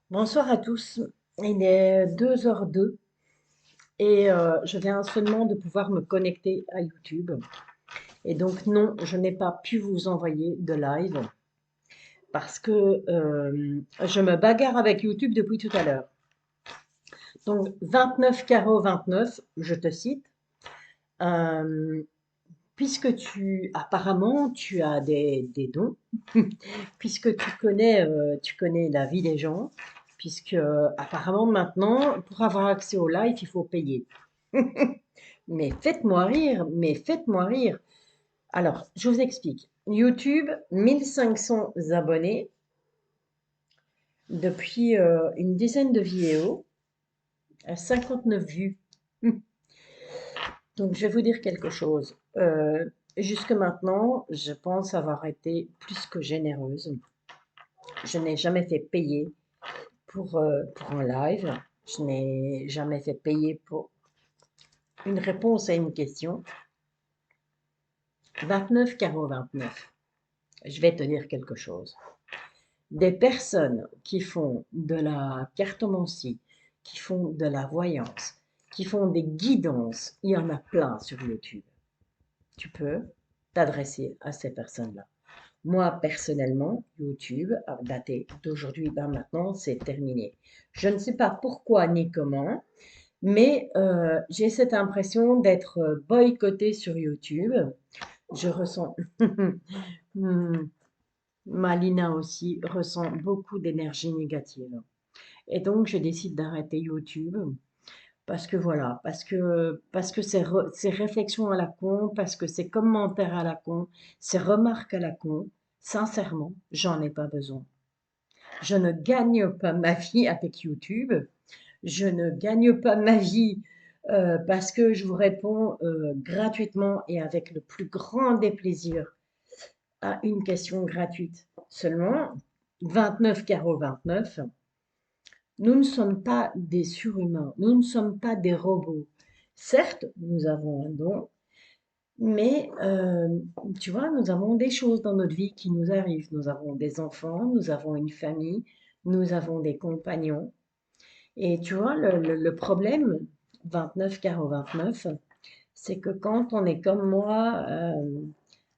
Bonsoir à tous. Il est 2h02 et je viens seulement de pouvoir me connecter à YouTube. Et donc non, je n'ai pas pu vous envoyer de live parce que je me bagarre avec YouTube depuis tout à l'heure. Donc 29 carreau 29, je te cite, euh, puisque apparemment tu as des dons, puisque tu connais la vie des gens, puisque apparemment maintenant, pour avoir accès au live, il faut payer. Mais faites-moi rire, mais faites-moi rire. Alors, je vous explique. YouTube, 1500 abonnés depuis une dizaine de vidéos, 59 vues. Donc, je vais vous dire quelque chose. Jusque maintenant, je pense avoir été plus que généreuse. Je n'ai jamais fait payer pour un live. Je n'ai jamais fait payer pour une réponse à une question. 29,29. Je vais te dire quelque chose. Des personnes qui font de la cartomancie, qui font de la voyance, qui font des guidances, il y en a plein sur YouTube. Tu peux t'adresser à ces personnes-là. Moi, personnellement, YouTube, a daté d'aujourd'hui, ben maintenant, c'est terminé. Je ne sais pas pourquoi ni comment, mais j'ai cette impression d'être boycottée sur YouTube. Je ressens, Hmm, Malina aussi ressent beaucoup d'énergie négative. Et donc, je décide d'arrêter YouTube parce que voilà, parce que ces réflexions à la con, parce que ces commentaires à la con, ces remarques à la con, sincèrement, j'en ai pas besoin. Je ne gagne pas ma vie avec YouTube. Je ne gagne pas ma vie parce que je vous réponds gratuitement et avec le plus grand des plaisirs à une question gratuite. Seulement, 29,29, nous ne sommes pas des surhumains, nous ne sommes pas des robots. Certes, nous avons un don, mais tu vois, nous avons des choses dans notre vie qui nous arrivent. Nous avons des enfants, nous avons une famille, nous avons des compagnons. Et tu vois, le problème, 29,29, c'est que quand on est comme moi,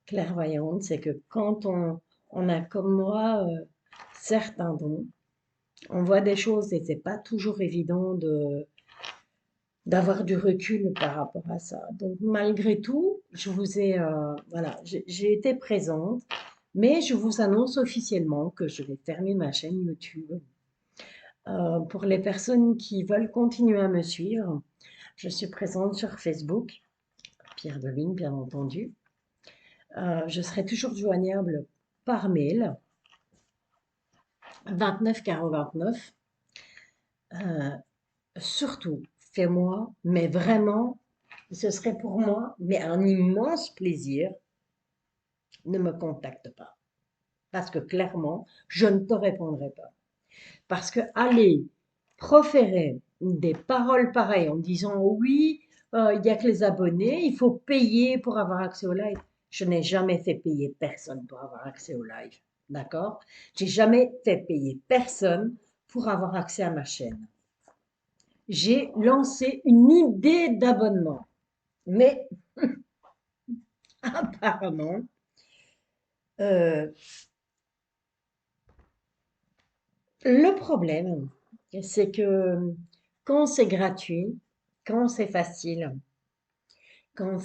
clairvoyante, c'est que quand on a comme moi certains dons, on voit des choses et c'est pas toujours évident d'avoir du recul par rapport à ça. Donc malgré tout, voilà, j'ai été présente, mais je vous annonce officiellement que je vais fermer ma chaîne YouTube. Pour les personnes qui veulent continuer à me suivre, je suis présente sur Facebook, Pierre Devigne bien entendu. Je serai toujours joignable par mail, 29,29. Surtout, fais-moi, mais vraiment, ce serait pour moi, mais un immense plaisir, ne me contacte pas. Parce que clairement, je ne te répondrai pas. Parce que aller proférer des paroles pareilles en disant oui, il n'y a que les abonnés, il faut payer pour avoir accès au live. Je n'ai jamais fait payer personne pour avoir accès au live. D'accord? J'ai jamais fait payer personne pour avoir accès à ma chaîne. J'ai lancé une idée d'abonnement. Mais apparemment, euh, le problème, c'est que quand c'est gratuit, quand c'est facile, quand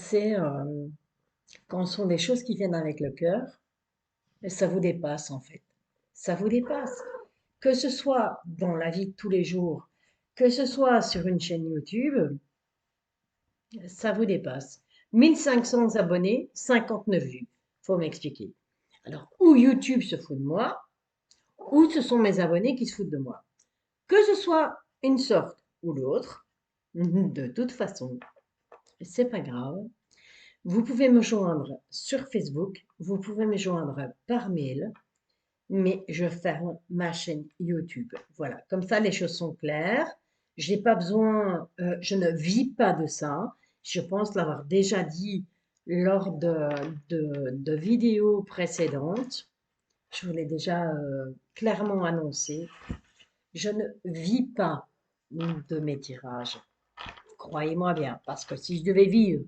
quand ce sont des choses qui viennent avec le cœur, ça vous dépasse en fait. Ça vous dépasse. Que ce soit dans la vie de tous les jours, que ce soit sur une chaîne YouTube, ça vous dépasse. 1500 abonnés, 59 vues. Faut m'expliquer. Alors, ou YouTube se fout de moi, ou ce sont mes abonnés qui se foutent de moi. Que ce soit une sorte ou l'autre, de toute façon, c'est pas grave. Vous pouvez me joindre sur Facebook, vous pouvez me joindre par mail, mais je ferme ma chaîne YouTube. Voilà, comme ça les choses sont claires. J'ai pas besoin, je ne vis pas de ça. Je pense l'avoir déjà dit lors de vidéos précédentes. Je vous l'ai déjà clairement annoncé. Je ne vis pas de mes tirages. Croyez-moi bien, parce que si je devais vivre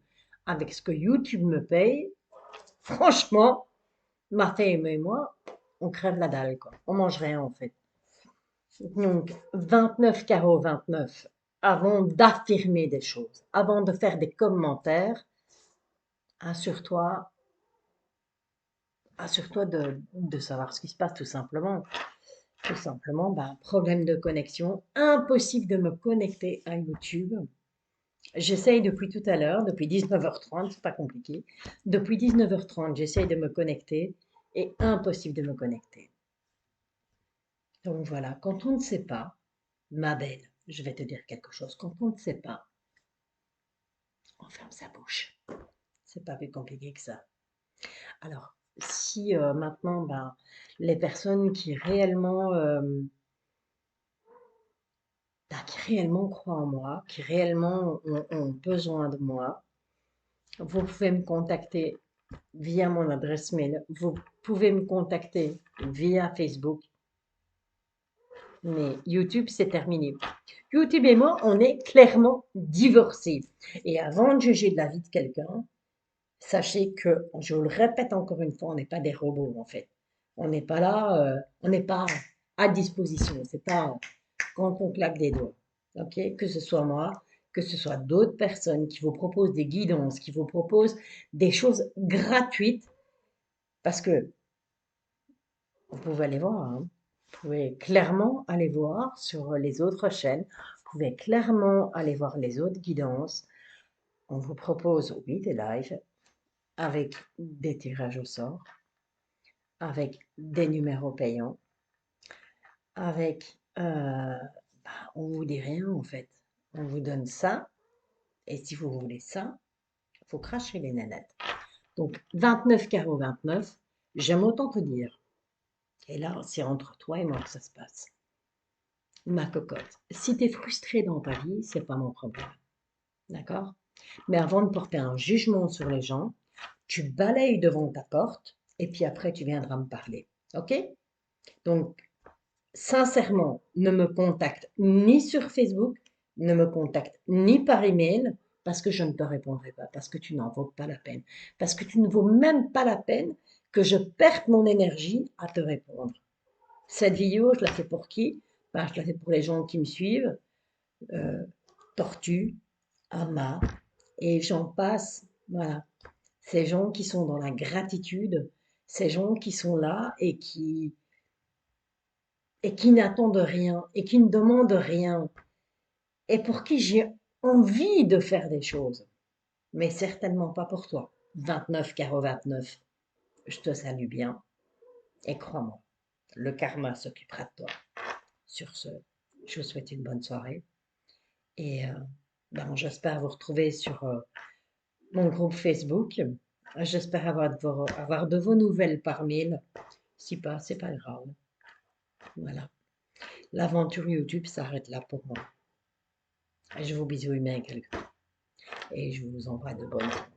avec ce que YouTube me paye, franchement, ma femme et moi, on crève la dalle, quoi. On mange rien, en fait. Donc, 29 carreau 29, avant d'affirmer des choses, avant de faire des commentaires, assure-toi assure-toi de savoir ce qui se passe, tout simplement. Tout simplement, problème de connexion, impossible de me connecter à YouTube. J'essaye depuis tout à l'heure, depuis 19h30, c'est pas compliqué. Depuis 19h30, j'essaye de me connecter et impossible de me connecter. Donc voilà, quand on ne sait pas, ma belle, je vais te dire quelque chose, quand on ne sait pas, on ferme sa bouche. C'est pas plus compliqué que ça. Alors, si maintenant, les personnes qui réellement croient en moi, qui réellement ont besoin de moi, vous pouvez me contacter via mon adresse mail, vous pouvez me contacter via Facebook, mais YouTube, c'est terminé. YouTube et moi, on est clairement divorcés. Et avant de juger de la vie de quelqu'un, sachez que, je vous le répète encore une fois, on n'est pas des robots en fait. On n'est pas là, on n'est pas à disposition. C'est pas quand on claque des doigts. Ok? Que ce soit moi, que ce soit d'autres personnes qui vous proposent des guidances, qui vous proposent des choses gratuites, parce que vous pouvez aller voir, hein. Vous pouvez clairement aller voir sur les autres chaînes. Vous pouvez clairement aller voir les autres guidances. On vous propose, oui, des lives avec des tirages au sort, avec des numéros payants, avec, on vous dit rien en fait. On vous donne ça, et si vous voulez ça, il faut cracher les nanettes. Donc 29 carreau 29, j'aime autant te dire. Et là, c'est entre toi et moi que ça se passe. Ma cocotte, si tu es frustrée dans ta vie, c'est pas mon problème. D'accord? Mais avant de porter un jugement sur les gens, tu balayes devant ta porte et puis après tu viendras me parler. Ok? Donc, sincèrement, ne me contacte ni sur Facebook, ne me contacte ni par email, parce que je ne te répondrai pas, parce que tu n'en vaux pas la peine, parce que tu ne vaux même pas la peine que je perde mon énergie à te répondre. Cette vidéo, je la fais pour qui? Je la fais pour les gens qui me suivent, euh, Tortue, Ama, et j'en passe. Voilà. Ces gens qui sont dans la gratitude, ces gens qui sont là et qui n'attendent rien et qui ne demandent rien et pour qui j'ai envie de faire des choses, mais certainement pas pour toi. 29 carreau 29, je te salue bien et crois-moi, le karma s'occupera de toi. Sur ce, je vous souhaite une bonne soirée et j'espère vous retrouver sur mon groupe Facebook. J'espère avoir de vos nouvelles par mail. Si pas, c'est pas grave. Voilà. L'aventure YouTube s'arrête là pour moi. Je vous bisous humains quelqu'un et je vous envoie de bonnes ondes.